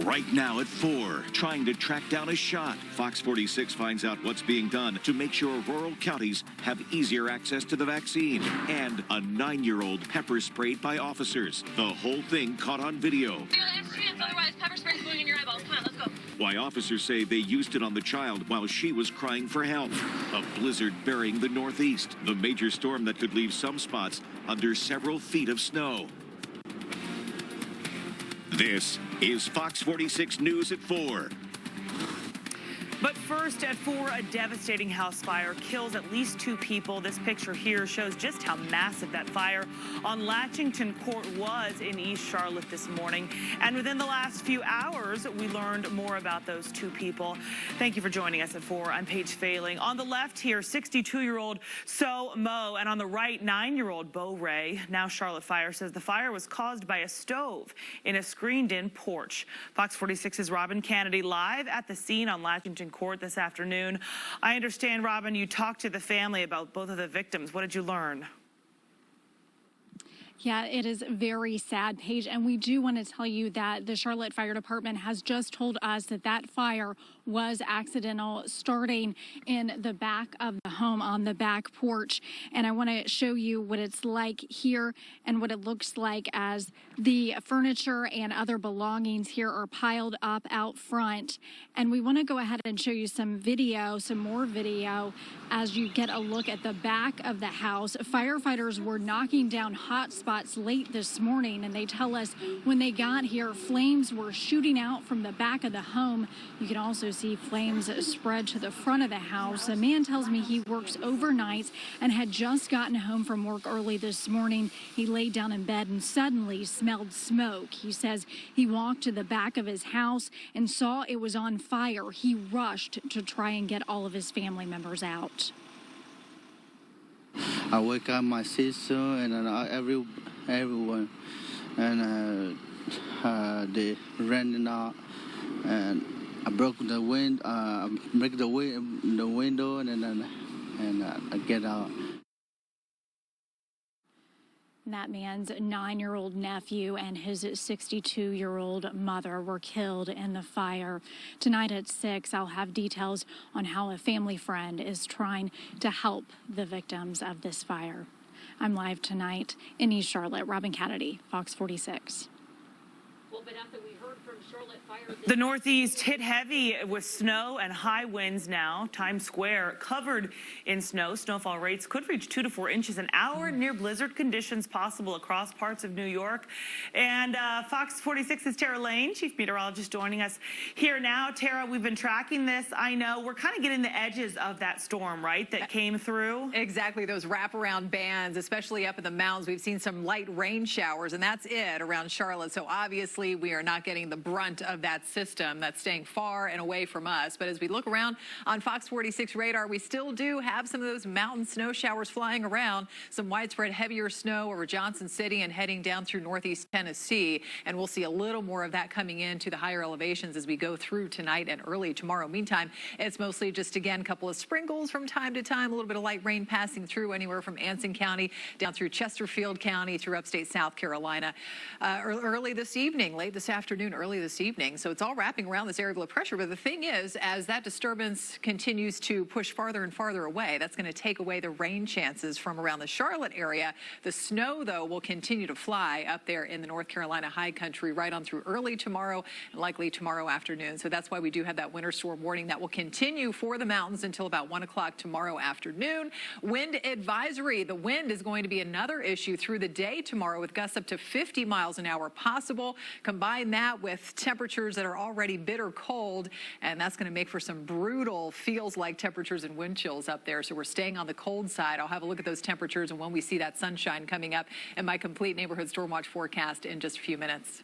Right now at 4, trying to track down a shot. Fox 46 finds out what's being done to make sure rural counties have easier access to the vaccine. And a 9-year-old pepper sprayed by officers. The whole thing caught on video. Otherwise, pepper spray is going in your eyeballs. Come on, let's go. Why officers say they used it on the child while she was crying for help. A blizzard burying the Northeast. The major storm that could leave some spots under several feet of snow. This is Fox 46 News at 4. But first at 4, a devastating house fire kills at least 2 people. This picture here shows just how massive that fire on Latchington Court was in East Charlotte this morning. And within the last few hours, we learned more about those 2 people. Thank you for joining us at 4. I'm Paige Fehling. On the left here, 62-year-old So Mo, and on the right, 9-year-old Bo Ray. Now Charlotte Fire says the fire was caused by a stove in a screened-in porch. Fox 46's Robin Kanady live at the scene on Latchington Court this afternoon. I understand, Robin, you talked to the family about both of the victims. What did you learn? Yeah, it is very sad, Paige, and we do want to tell you that the Charlotte Fire Department has just told us that that fire was accidental, starting in the back of the home on the back porch. And I want to show you what it's like here and what it looks like as the furniture and other belongings here are piled up out front. And we want to go ahead and show you some video, some more video, as you get a look at the back of the house. Firefighters were knocking down hot spots late this morning, and they tell us when they got here, flames were shooting out from the back of the home. You can also see flames spread to the front of the house. A man tells me he works overnight and had just gotten home from work early this morning. He laid down in bed and suddenly smelled smoke. He says he walked to the back of his house and saw it was on fire. He rushed to try and get all of his family members out. I wake up my sister and everyone, and they ran out, and I broke the window, and I get out. That man's 9-year-old nephew and his 62-year-old mother were killed in the fire. Tonight at 6, I'll have details on how a family friend is trying to help the victims of this fire. I'm live tonight in East Charlotte. Robin Kanady, Fox 46. Well, Vanessa, we heard from Charlotte Fire. The Northeast hit heavy with snow and high winds now. Times Square covered in snow. Snowfall rates could reach 2 to 4 inches an hour. Near blizzard conditions possible across parts of New York. And Fox 46's Tara Lane, chief meteorologist, joining us here now. Tara, we've been tracking this. I know we're kind of getting the edges of that storm, right, that came through? Exactly, those wraparound bands, especially up in the mountains. We've seen some light rain showers, and that's it around Charlotte. So obviously we are not getting the brunt of that system. That's staying far and away from us. But as we look around on Fox 46 radar, we still do have some of those mountain snow showers flying around. Some widespread heavier snow over Johnson City and heading down through northeast Tennessee. And we'll see a little more of that coming into the higher elevations as we go through tonight and early tomorrow. Meantime, it's mostly just, again, a couple of sprinkles from time to time, a little bit of light rain passing through anywhere from Anson County down through Chesterfield County through upstate South Carolina early this evening, late this afternoon, early this evening. So it's all wrapping around this area of low pressure. But the thing is, as that disturbance continues to push farther and farther away, that's going to take away the rain chances from around the Charlotte area. The snow, though, will continue to fly up there in the North Carolina high country right on through early tomorrow and likely tomorrow afternoon. So that's why we do have that winter storm warning that will continue for the mountains until about 1 o'clock tomorrow afternoon. Wind advisory. The wind is going to be another issue through the day tomorrow with gusts up to 50 miles an hour possible. Combine that with temperatures that are already bitter cold, and that's going to make for some brutal feels like temperatures and wind chills up there. So we're staying on the cold side. I'll have a look at those temperatures and when we see that sunshine coming up in my complete neighborhood storm watch forecast in just a few minutes.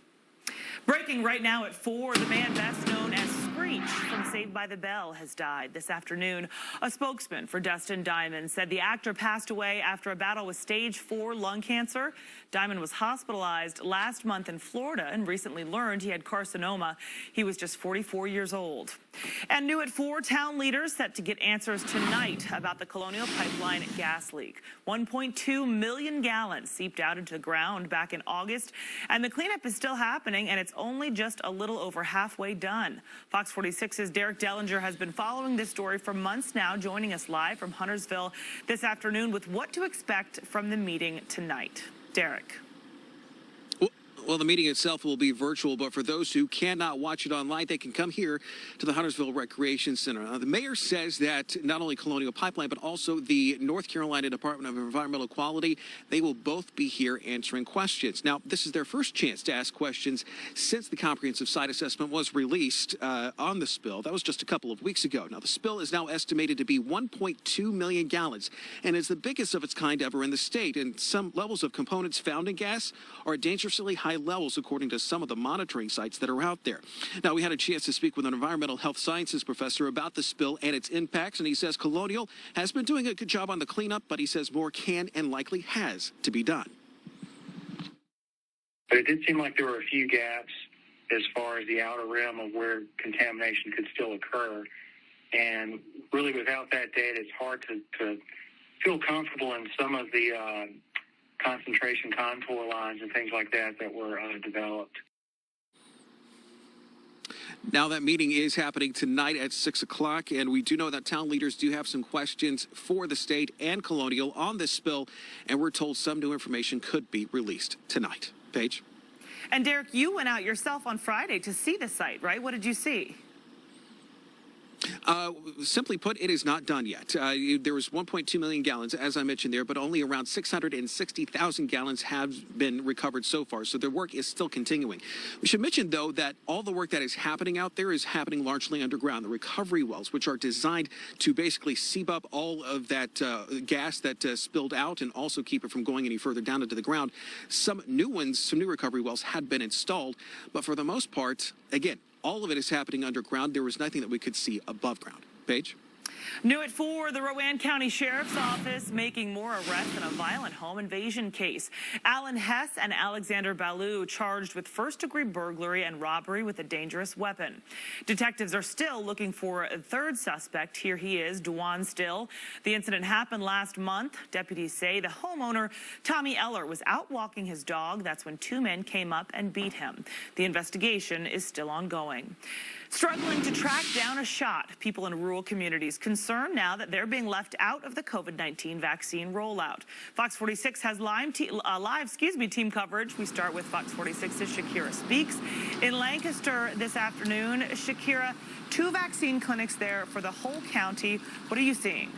Breaking right now at 4, the man best known as Screech from Saved by the Bell has died this afternoon. A spokesman for Dustin Diamond said the actor passed away after a battle with stage 4 lung cancer. Diamond was hospitalized last month in Florida and recently learned he had carcinoma. He was just 44 years old. And new at 4, town leaders set to get answers tonight about the Colonial Pipeline gas leak. 1.2 million gallons seeped out into the ground back in August, and the cleanup is still happening, and it's only just a little over halfway done. Fox 46's Derek Dellinger has been following this story for months now, joining us live from Huntersville this afternoon with what to expect from the meeting tonight. Derek. Well, the meeting itself will be virtual, but for those who cannot watch it online, they can come here to the Huntersville Recreation Center. The mayor says that not only Colonial Pipeline, but also the North Carolina Department of Environmental Quality, they will both be here answering questions. Now, this is their first chance to ask questions since the comprehensive site assessment was released on the spill. That was just a couple of weeks ago. Now, the spill is now estimated to be 1.2 million gallons and is the biggest of its kind ever in the state. And some levels of components found in gas are dangerously high levels, according to some of the monitoring sites that are out there. Now, we had a chance to speak with an environmental health sciences professor about the spill and its impacts, and he says Colonial has been doing a good job on the cleanup, but he says more can and likely has to be done. But it did seem like there were a few gaps as far as the outer rim of where contamination could still occur. And really, without that data, it's hard to feel comfortable in some of the concentration contour lines and things like that were developed. Now that meeting is happening tonight at 6 o'clock, and we do know that town leaders do have some questions for the state and Colonial on this spill, and we're told some new information could be released tonight. Paige? And Derek, you went out yourself on Friday to see the site, right? What did you see? Simply put, it is not done yet. There was 1.2 million gallons, as I mentioned there, but only around 660,000 gallons have been recovered so far. So their work is still continuing. We should mention, though, that all the work that is happening out there is happening largely underground. The recovery wells, which are designed to basically seep up all of that gas that spilled out and also keep it from going any further down into the ground. Some new recovery wells had been installed, but for the most part, again, all of it is happening underground. There was nothing that we could see above ground. Paige? New at 4, the Rowan County Sheriff's Office making more arrests in a violent home invasion case. Alan Hess and Alexander Ballou charged with first-degree burglary and robbery with a dangerous weapon. Detectives are still looking for a third suspect. Here he is, Dewan Still. The incident happened last month. Deputies say the homeowner, Tommy Eller, was out walking his dog. That's when 2 men came up and beat him. The investigation is still ongoing. Struggling to track down a shot, people in rural communities concerned now that they're being left out of the COVID-19 vaccine rollout. Fox 46 has live team coverage. We start with Fox 46's Shaquira Speaks in Lancaster this afternoon. Shaquira, 2 vaccine clinics there for the whole county. What are you seeing?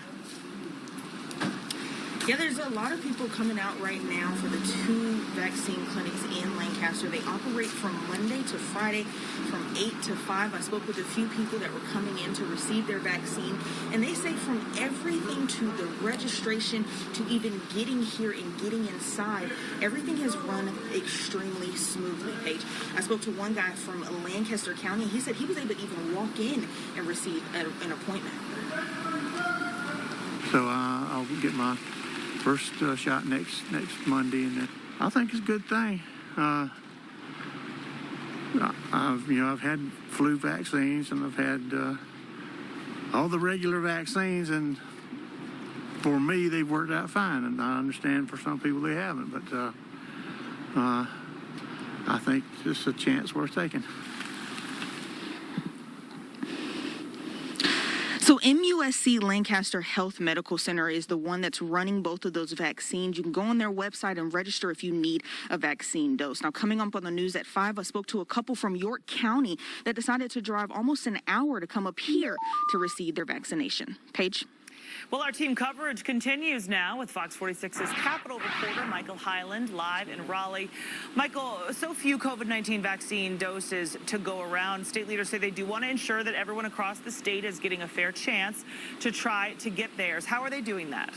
Yeah, there's a lot of people coming out right now for the 2 vaccine clinics in Lancaster. They operate from Monday to Friday from 8 to 5. I spoke with a few people that were coming in to receive their vaccine, and they say from everything to the registration to even getting here and getting inside, everything has run extremely smoothly, Paige. I spoke to one guy from Lancaster County. He said he was able to even walk in and receive an appointment. So I'll get my first shot next Monday, and I think it's a good thing. I've had flu vaccines and I've had all the regular vaccines, and for me they've worked out fine. And I understand for some people they haven't, but I think it's a chance worth taking. So MUSC Lancaster Health Medical Center is the one that's running both of those vaccines. You can go on their website and register if you need a vaccine dose. Now, coming up on the news at 5, I spoke to a couple from York County that decided to drive almost an hour to come up here to receive their vaccination. Paige? Well, our team coverage continues now with Fox 46's Capitol reporter Michael Hyland live in Raleigh. Michael, so few COVID-19 vaccine doses to go around. State leaders say they do want to ensure that everyone across the state is getting a fair chance to try to get theirs. How are they doing that?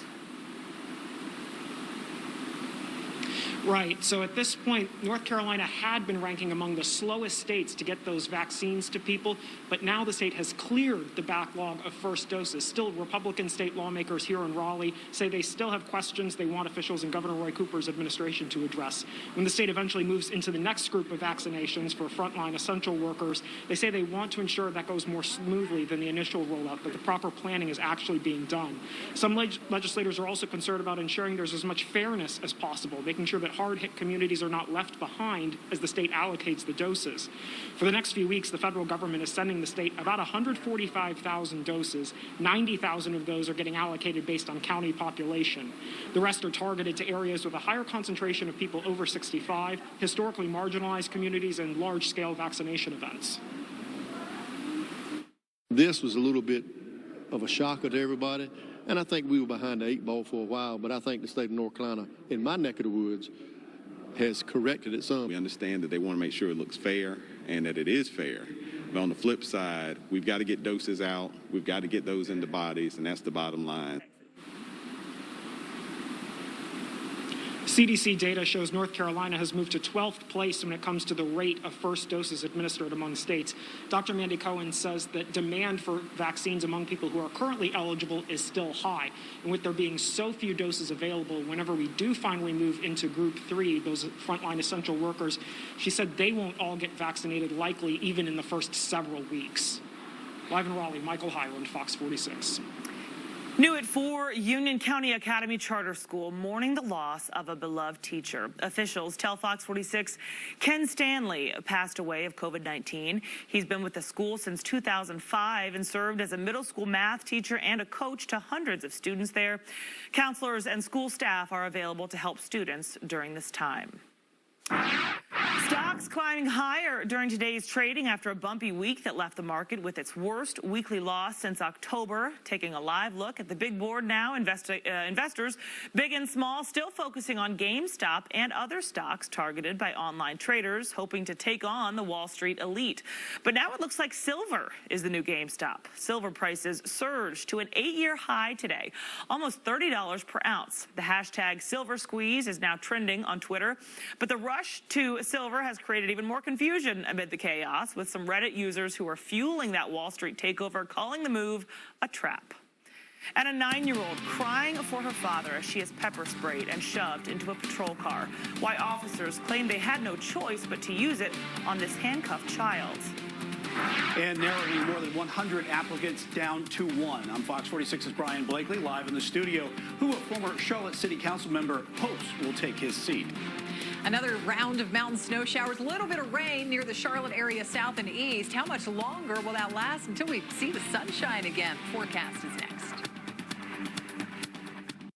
Right. So at this point, North Carolina had been ranking among the slowest states to get those vaccines to people, but now the state has cleared the backlog of first doses. Still, Republican state lawmakers here in Raleigh say they still have questions they want officials in Governor Roy Cooper's administration to address. When the state eventually moves into the next group of vaccinations for frontline essential workers, they say they want to ensure that goes more smoothly than the initial rollout, that the proper planning is actually being done. Some legislators are also concerned about ensuring there's as much fairness as possible, making sure that hard-hit communities are not left behind as the state allocates the doses. For the next few weeks, the federal government is sending the state about 145,000 doses. 90,000 of those are getting allocated based on county population. The rest are targeted to areas with a higher concentration of people over 65, historically marginalized communities, and large-scale vaccination events. This was a little bit of a shocker to everybody, and I think we were behind the 8 ball for a while, but I think the state of North Carolina, in my neck of the woods, has corrected it some. We understand that they want to make sure it looks fair and that it is fair. But on the flip side, we've got to get doses out. We've got to get those into bodies, and that's the bottom line. CDC data shows North Carolina has moved to 12th place when it comes to the rate of first doses administered among states. Dr. Mandy Cohen says that demand for vaccines among people who are currently eligible is still high. And with there being so few doses available, whenever we do finally move into Group 3, those frontline essential workers, she said they won't all get vaccinated likely even in the first several weeks. Live in Raleigh, Michael Hyland, Fox 46. New at 4, Union County Academy Charter School mourning the loss of a beloved teacher. Officials tell Fox 46 Ken Stanley passed away of COVID-19. He's been with the school since 2005 and served as a middle school math teacher and a coach to hundreds of students there. Counselors and school staff are available to help students during this time. Stocks climbing higher during today's trading after a bumpy week that left the market with its worst weekly loss since October. Taking a live look at the big board now, investors, big and small, still focusing on GameStop and other stocks targeted by online traders, hoping to take on the Wall Street elite. But now it looks like silver is the new GameStop. Silver prices surged to an 8-year high today, almost $30 per ounce. The hashtag Silver Squeeze is now trending on Twitter, but the rush to silver has created even more confusion amid the chaos, with some Reddit users who are fueling that Wall Street takeover calling the move a trap. And a 9-year-old crying for her father as she is pepper sprayed and shoved into a patrol car. Why officers claim they had no choice but to use it on this handcuffed child. And narrowing more than 100 applicants down to 1. I'm Fox 46's Brian Blakely, live in the studio. Who a former Charlotte City Council member hopes will take his seat. Another round of mountain snow showers, a little bit of rain near the Charlotte area south and east. How much longer will that last until we see the sunshine again? Forecast is next.